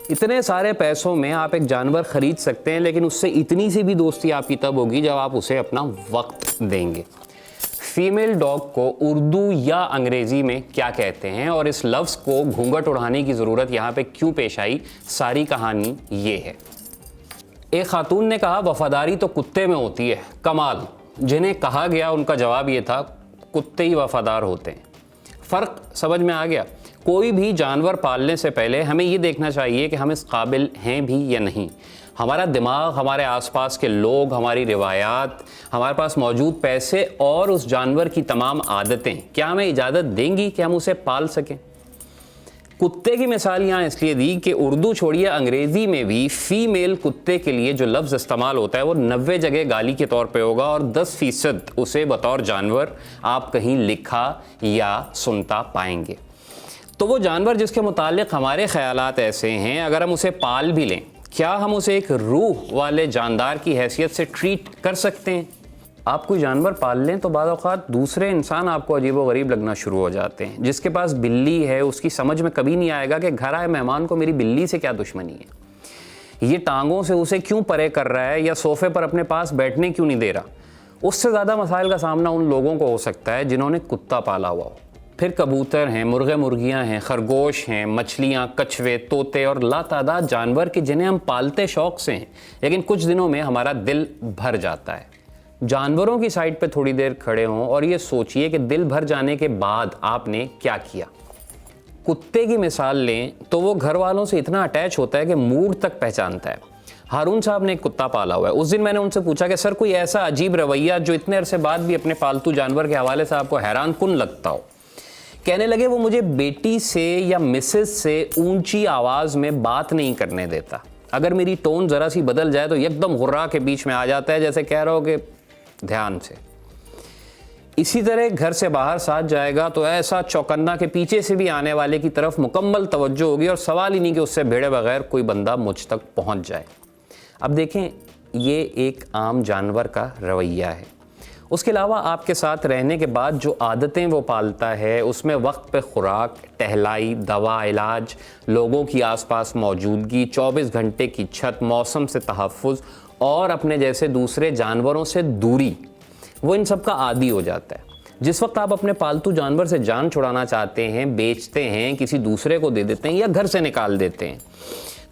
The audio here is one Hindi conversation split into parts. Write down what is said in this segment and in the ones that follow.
इतने सारे पैसों में आप एक जानवर खरीद सकते हैं, लेकिन उससे इतनी सी भी दोस्ती आपकी तब होगी जब आप उसे अपना वक्त देंगे। फीमेल डॉग को उर्दू या अंग्रेज़ी में क्या कहते हैं और इस लफ्ज़ को घूंघट उड़ाने की ज़रूरत यहाँ पे क्यों पेश आई, सारी कहानी ये है। एक खातून ने कहा, वफादारी तो कुत्ते में होती है। कमाल। जिन्हें कहा गया उनका जवाब ये था, कुत्ते ही वफादार होते हैं। फ़र्क समझ में आ गया। कोई भी जानवर पालने से पहले हमें ये देखना चाहिए कि हम इस काबिल हैं भी या नहीं। हमारा दिमाग, हमारे आसपास के लोग, हमारी रिवायात, हमारे पास मौजूद पैसे और उस जानवर की तमाम आदतें क्या हमें इजाज़त देंगी कि हम उसे पाल सकें। कुत्ते की मिसाल यहाँ इसलिए दी कि उर्दू छोड़िए, अंग्रेज़ी में भी फ़ीमेल कुत्ते के लिए जो लफ्ज़ इस्तेमाल होता है वो 90 जगह गाली के तौर पे होगा और 10% उसे बतौर जानवर आप कहीं लिखा या सुनता पाएंगे। तो वो जानवर जिसके मुतालिक हमारे ख़यालात ऐसे हैं, अगर हम उसे पाल भी लें, क्या हम उसे एक रूह वाले जानदार की हैसियत से ट्रीट कर सकते हैं? आप कोई जानवर पाल लें तो बाद औक़ात दूसरे इंसान आपको अजीबोगरीब लगना शुरू हो जाते हैं। जिसके पास बिल्ली है उसकी समझ में कभी नहीं आएगा कि घर आए मेहमान को मेरी बिल्ली से क्या दुश्मनी है, ये टांगों से उसे क्यों परे कर रहा है या सोफ़े पर अपने पास बैठने क्यों नहीं दे रहा। उससे ज़्यादा मसाइल का सामना उन लोगों को हो सकता है जिन्होंने कुत्ता पाला हुआ हो। फिर कबूतर हैं, मुर्गे मुर्गियाँ हैं, खरगोश हैं, मछलियाँ, कछुए, तोते और लातादाद जानवर कि जिन्हें हम पालते शौक़ से हैं, लेकिन कुछ दिनों में हमारा दिल भर जाता है। जानवरों की साइड पे थोड़ी देर खड़े हों और ये सोचिए कि दिल भर जाने के बाद आपने क्या किया। कुत्ते की मिसाल लें तो वो घर वालों से इतना अटैच होता है कि मूड तक पहचानता है। हारून साहब ने एक कुत्ता पाला हुआ है। उस दिन मैंने उनसे पूछा कि सर कोई ऐसा अजीब रवैया जो इतने अरसे बाद भी अपने पालतू जानवर के हवाले से आपको हैरान कुन लगता हो। कहने लगे, वो मुझे बेटी से या मिसेस से ऊंची आवाज़ में बात नहीं करने देता। अगर मेरी टोन ज़रा सी बदल जाए तो एकदम गुर्रा के बीच में आ जाता है, जैसे कह रहा हो कि ध्यान से। इसी तरह घर से बाहर साथ जाएगा तो ऐसा चौकन्ना के पीछे से भी आने वाले की तरफ मुकम्मल तवज्जो होगी और सवाल ही नहीं कि उससे भिड़े बगैर कोई बंदा मुझ तक पहुंच जाए। अब देखें, ये एक आम जानवर का रवैया है। उसके अलावा आपके साथ रहने के बाद जो आदतें वो पालता है उसमें वक्त पे खुराक, टहलाई, दवा, इलाज, लोगों की आसपास मौजूदगी, 24 घंटे की छत, मौसम से तहफ़्फ़ुज़ और अपने जैसे दूसरे जानवरों से दूरी, वो इन सब का आदी हो जाता है। जिस वक्त आप अपने पालतू जानवर से जान छुड़ाना चाहते हैं, बेचते हैं, किसी दूसरे को दे देते हैं या घर से निकाल देते हैं,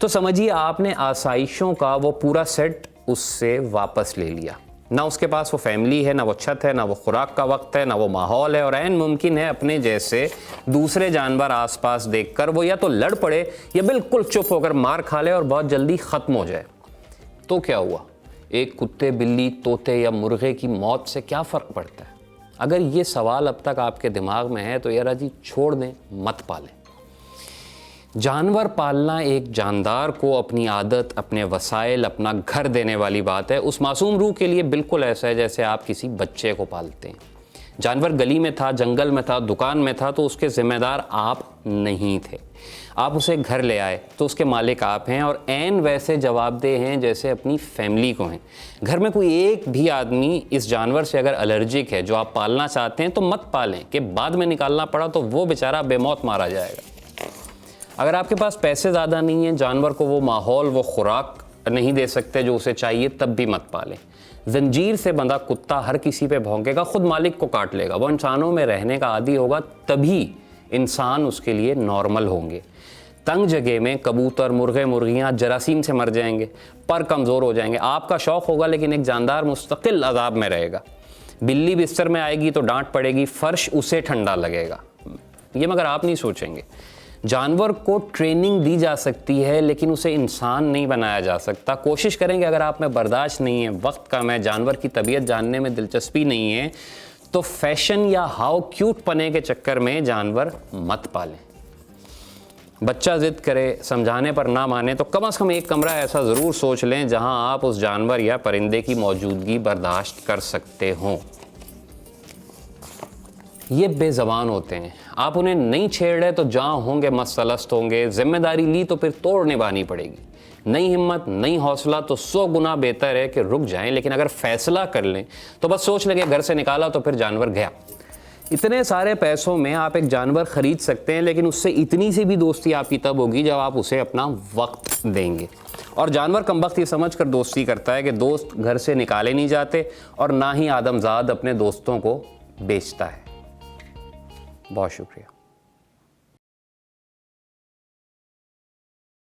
तो समझिए आपने आसाइशों का वो पूरा सेट उससे वापस ले लिया। ना उसके पास वो फैमिली है, ना वो छत है, ना वो खुराक का वक्त है, ना वो माहौल है और ऐन मुमकिन है अपने जैसे दूसरे जानवर आसपास देखकर वो या तो लड़ पड़े या बिल्कुल चुप होकर मार खा ले और बहुत जल्दी ख़त्म हो जाए। तो क्या हुआ? एक कुत्ते, बिल्ली, तोते या मुर्गे की मौत से क्या फ़र्क पड़ता है? अगर ये सवाल अब तक आपके दिमाग में है तो यार जी छोड़ दें, मत पालें। जानवर पालना एक जानदार को अपनी आदत, अपने वसाइल, अपना घर देने वाली बात है। उस मासूम रूह के लिए बिल्कुल ऐसा है जैसे आप किसी बच्चे को पालते हैं। जानवर गली में था, जंगल में था, दुकान में था तो उसके ज़िम्मेदार आप नहीं थे। आप उसे घर ले आए तो उसके मालिक आप हैं और ऐन वैसे जवाबदेह हैं जैसे अपनी फैमिली को हैं। घर में कोई एक भी आदमी इस जानवर से अगर एलर्जिक है जो आप पालना चाहते हैं तो मत पालें कि बाद में निकालना पड़ा तो वो बेचारा बेमौत मारा जाएगा। अगर आपके पास पैसे ज़्यादा नहीं हैं, जानवर को वो माहौल, वो खुराक नहीं दे सकते जो उसे चाहिए, तब भी मत पालें। जंजीर से बंधा कुत्ता हर किसी पे भौंकेगा, खुद मालिक को काट लेगा। वो इंसानों में रहने का आदी होगा, तभी इंसान उसके लिए नॉर्मल होंगे। तंग जगह में कबूतर, मुर्गे, मुर्गियाँ जरासीम से मर जाएंगे, पर कमज़ोर हो जाएंगे। आपका शौक़ होगा लेकिन एक जानदार मुस्तकिल अज़ाब में रहेगा। बिल्ली बिस्तर में आएगी तो डांट पड़ेगी, फ़र्श उसे ठंडा लगेगा। ये मगर आप नहीं सोचेंगे। जानवर को ट्रेनिंग दी जा सकती है लेकिन उसे इंसान नहीं बनाया जा सकता। कोशिश करेंगे, अगर आप में बर्दाश्त नहीं है, वक्त कम है, जानवर की तबीयत जानने में दिलचस्पी नहीं है, तो फैशन या हाउ क्यूट पने के चक्कर में जानवर मत पालें। बच्चा ज़िद करे, समझाने पर ना माने तो कम से कम एक कमरा ऐसा ज़रूर सोच लें जहां आप उस जानवर या परिंदे की मौजूदगी बर्दाश्त कर सकते हों। ये बेज़बान होते हैं, आप उन्हें नहीं छेड़ रहे तो जहाँ होंगे मसलस्त होंगे। जिम्मेदारी ली तो फिर तोड़ निभानी पड़ेगी। नई हिम्मत, नई हौसला तो 100 गुना बेहतर है कि रुक जाएं, लेकिन अगर फैसला कर लें तो बस सोच लगे घर से निकाला तो फिर जानवर गया। इतने सारे पैसों में आप एक जानवर खरीद सकते हैं, लेकिन उससे इतनी सी भी दोस्ती आपकी तब होगी जब आप उसे अपना वक्त देंगे। और जानवर कमबख्त ये समझ कर दोस्ती करता है कि दोस्त घर से निकाले नहीं जाते, और ना ही आदमजाद अपने दोस्तों को बेचता है। बहुत शुक्रिया।